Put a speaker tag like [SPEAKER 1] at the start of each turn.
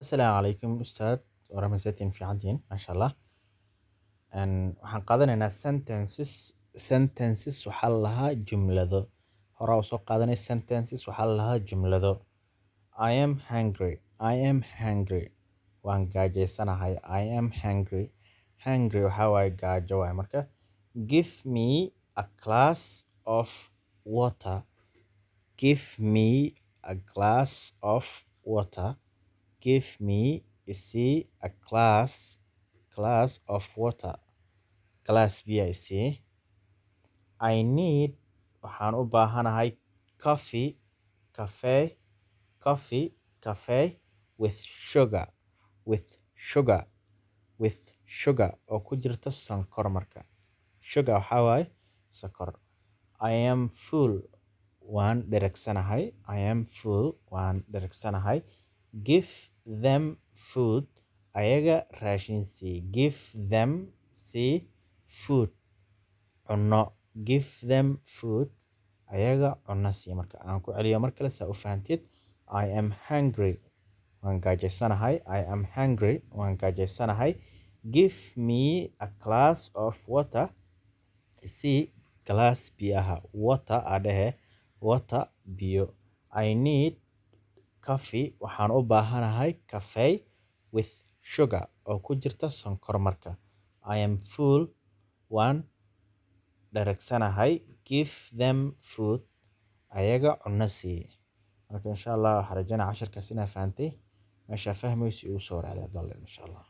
[SPEAKER 1] Asalaamu calaykum ustaad waramasatiin fiicantiin maasha allah. Waxaan qaadanaynaa sentences waxaa la lahaa jumlado. Horaa usoo qaadanay sentences waxaa la lahaa jumlado. I am hungry. I am hungry. Waan gaajaysanahay. I am hungry. Hungry waxaa waaye gaajo waaye marka. Give me a glass of water. Give me a glass of water. Give me isii a glass of water. Glass biya isii. I need waxaan u baahanahay coffee with sugar oo ku jirta sonkor marka. Sugar waxaa waaye sokor. I am full. Waan dheregsanahay. I am full. Waan dheregsanahay. Give them food. Ayaga raashin sii. Give them see food. Cunno. Give them food. Ayaga cunno sii marka. Aan ku celiyo mar kale saa u fahantid. I am hungry. Waan gaajaysanahay. I am hungry. Waan gaajaysanahay. Give me a glass of water. See glass biyaha. Water adhehe. Water biyo. I need coffee. Waxaan u baahanahay cafe with sugar oo ku jirta sonkor marka. I am full. Waan dheregsanahay. Give them food. Ayaga cunno sii. Marka insha allah waxaan rajaynaa casharkaas inaa fahantay. Meesha fahmaysi ugu soo raacday insha allah.